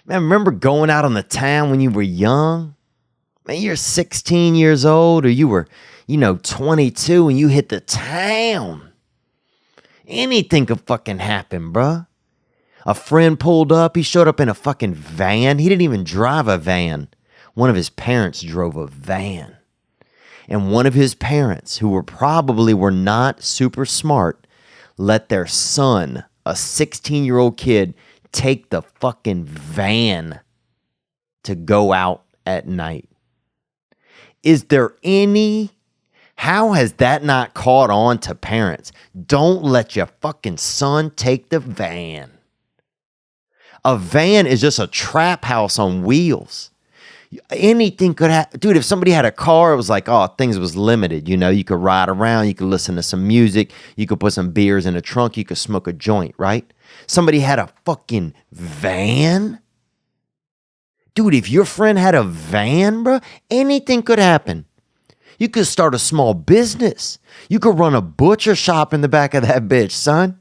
Man, remember going out on the town when you were young? Man, you're 16 years old or you were, 22 and you hit the town. Anything could fucking happen, bruh. A friend pulled up. He showed up in a fucking van. He didn't even drive a van. One of his parents drove a van. And one of his parents, who were not super smart, let their son, a 16-year-old kid, take the fucking van to go out at night. How has that not caught on to parents? Don't let your fucking son take the van. A van is just a trap house on wheels. Anything could happen. Dude, if somebody had a car, it was like, things was limited. You could ride around, you could listen to some music, you could put some beers in the trunk, you could smoke a joint, right? Somebody had a fucking van? Dude, if your friend had a van, bro, anything could happen. You could start a small business. You could run a butcher shop in the back of that bitch, son.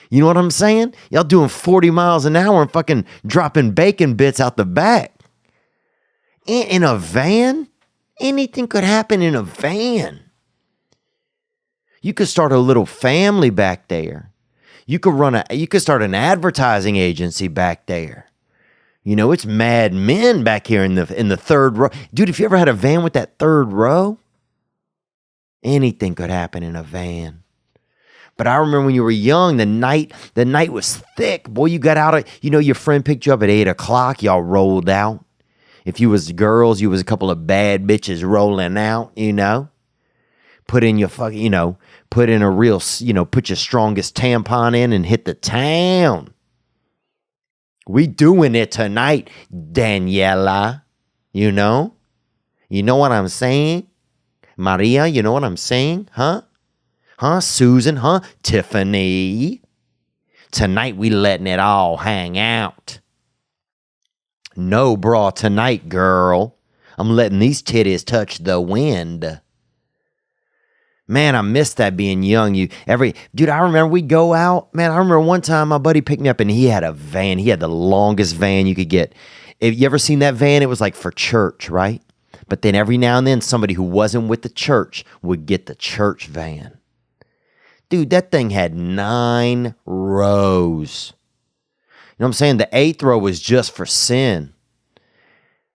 You know what I'm saying? Y'all doing 40 miles an hour and fucking dropping bacon bits out the back. In a van? Anything could happen in a van. You could start a little family back there. You could start an advertising agency back there. It's Mad Men back here in the third row. Dude, if you ever had a van with that third row, anything could happen in a van. But I remember when you were young, the night was thick. Boy, you got out your friend picked you up at 8 o'clock. Y'all rolled out. If you was girls, you was a couple of bad bitches rolling out, Put in your fucking, put in a real, put your strongest tampon in and hit the town. We doing it tonight, Daniela. You know what I'm saying? Maria, you know what I'm saying? Huh? Susan, Tiffany. Tonight we letting it all hang out. No bra tonight, girl. I'm letting these titties touch the wind. Man, I miss that being young. Dude, I remember we'd go out. Man, I remember one time my buddy picked me up and he had a van. He had the longest van you could get. If you ever seen that van, it was like for church, right? But then every now and then somebody who wasn't with the church would get the church van. Dude, that thing had 9 rows. You know what I'm saying? The 8th row was just for sin.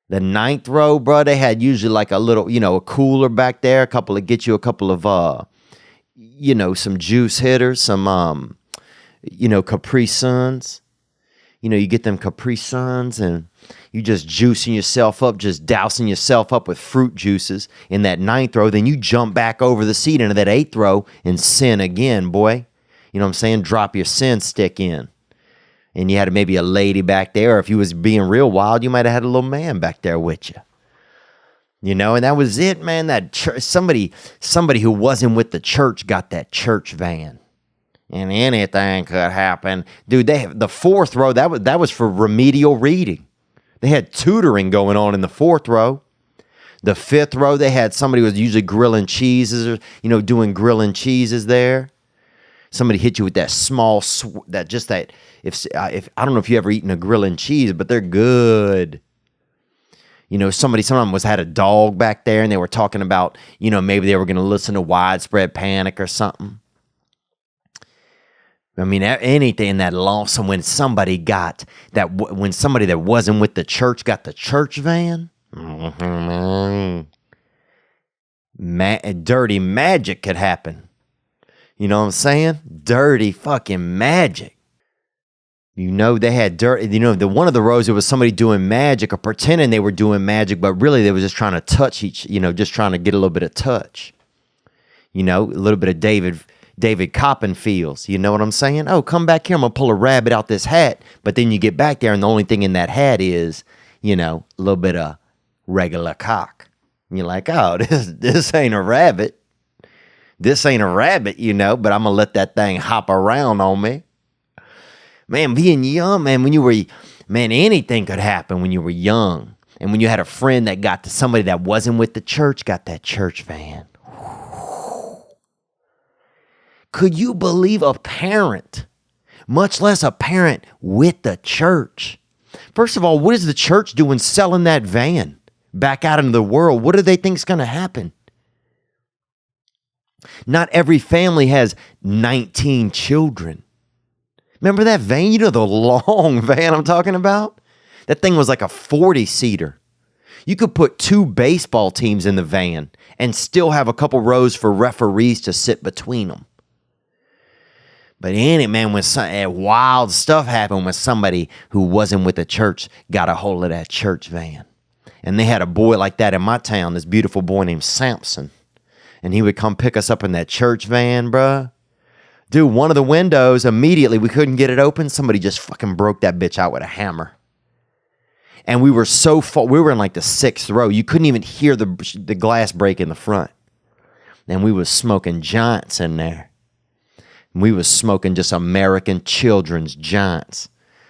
The 9th row, bro, they had usually like a little, a cooler back there, get you a couple of, some juice hitters, some, Capri Suns. You get them Capri Suns and you just juicing yourself up, just dousing yourself up with fruit juices in that 9th row. Then you jump back over the seat into that 8th row and sin again, boy. You know what I'm saying? Drop your sin stick in. And you had maybe a lady back there. Or if you was being real wild, you might have had a little man back there with you. And that was it, man. That somebody who wasn't with the church got that church van. And anything could happen. Dude, the 4th row, that was for remedial reading. They had tutoring going on in the 4th row. The 5th row, they had somebody who was usually grilling cheeses or, doing grilling cheeses there. Somebody hit you with that small, if I don't know if you ever eaten a grilling cheese, but they're good. Someone had a dog back there and they were talking about, maybe they were going to listen to Widespread Panic or something. I mean, anything in that loss. And when somebody that wasn't with the church got the church van, dirty magic could happen. You know what I'm saying? Dirty fucking magic. They had the one of the rows, it was somebody doing magic or pretending they were doing magic, but really they were just trying to touch just trying to get a little bit of touch. A little bit of David Coppenfields. You know what I'm saying? Oh, come back here. I'm going to pull a rabbit out this hat. But then you get back there and the only thing in that hat is, a little bit of regular cock. And you're like, oh, this ain't a rabbit. This ain't a rabbit, but I'm going to let that thing hop around on me. Man, being young, man, anything could happen when you were young. And when you had a friend that got to somebody that wasn't with the church, got that church van. Could you believe a parent, much less a parent with the church, First of all, what is the church doing selling that van back out into the world? What do they think is going to happen? Not every family has 19 children. Remember that van? You know the long van I'm talking about? That thing was like a 40-seater. You could put 2 baseball teams in the van and still have a couple rows for referees to sit between them. But in it, man, when wild stuff happened when somebody who wasn't with the church got a hold of that church van. And they had a boy like that in my town, this beautiful boy named Samson. And he would come pick us up in that church van, bruh. Dude, one of the windows, immediately, we couldn't get it open. Somebody just fucking broke that bitch out with a hammer. And we were so far, we were in like the 6th row. You couldn't even hear the glass break in the front. And we was smoking giants in there. We was smoking just American children's giants.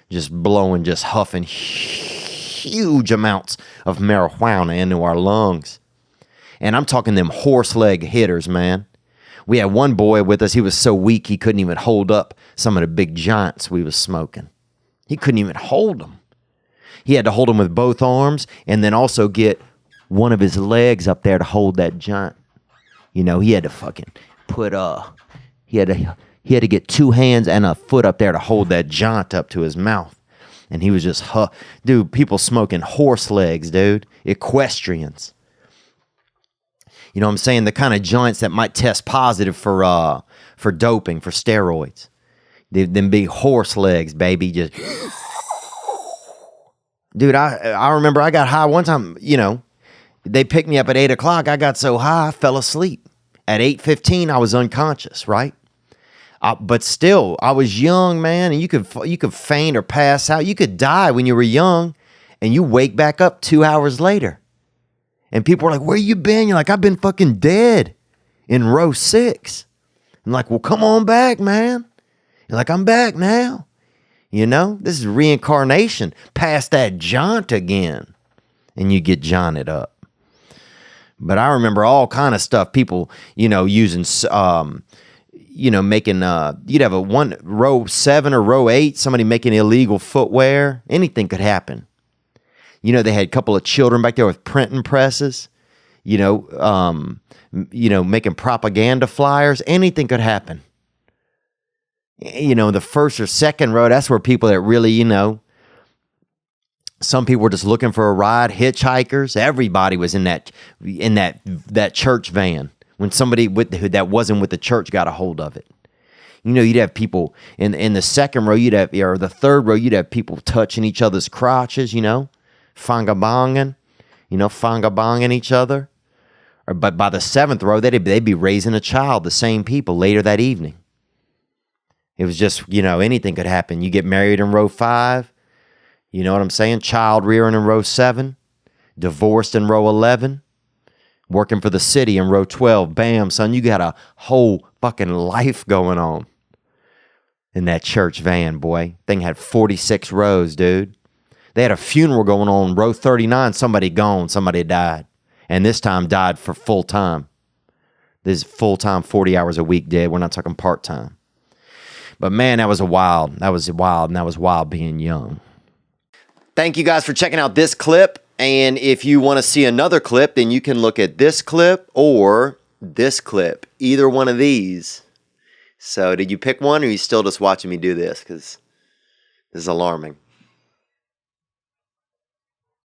Just blowing, just huffing huge amounts of marijuana into our lungs. And I'm talking them horse leg hitters, man. We had one boy with us. He was so weak he couldn't even hold up some of the big giants we was smoking. He couldn't even hold them. He had to hold them with both arms and then also get one of his legs up there to hold that giant. You know, he had to fucking he had to get 2 hands and a foot up there to hold that giant up to his mouth. And he was just, dude, people smoking horse legs, dude. Equestrians. You know what I'm saying? The kind of giants that might test positive for doping, for steroids. Them big horse legs, baby. Just, dude, I remember I got high one time, you know. They picked me up at 8 o'clock. I got so high, I fell asleep. At 8:15, I was unconscious, right? But still, I was young, man, and you could faint or pass out. You could die when you were young, and you wake back up 2 hours later. And people are like, where you been? You're like, I've been fucking dead in row 6. I'm like, well, come on back, man. You're like, I'm back now. You know, this is reincarnation. Pass that jaunt again. And you get jaunted up. But I remember all kind of stuff. People, you know, using, you know, making, you'd have a one row 7 or row 8, somebody making illegal footwear. Anything could happen. You know, they had a couple of children back there with printing presses, you know, making propaganda flyers. Anything could happen. You know, the 1st or 2nd row, that's where people that really, you know, some people were just looking for a ride, hitchhikers. Everybody was in that church van when somebody that wasn't with the church got a hold of it. You know, you'd have people in the 2nd row, or the 3rd row, you'd have people touching each other's crotches, you know. Fangabonging each other. But by the 7th row, they'd be raising a child, the same people, later that evening. It was just, you know, anything could happen. You get married in row 5, you know what I'm saying? Child rearing in row 7, divorced in row 11, working for the city in row 12. Bam, son, you got a whole fucking life going on in that church van, boy. Thing had 46 rows, dude. They had a funeral going on, row 39, somebody gone, somebody died. And this time died for full time. This is full time, 40 hours a week dead. We're not talking part time. But man, that was wild, and that was wild being young. Thank you guys for checking out this clip. And if you want to see another clip, then you can look at this clip or this clip, either one of these. So did you pick one, or are you still just watching me do this? Because this is alarming.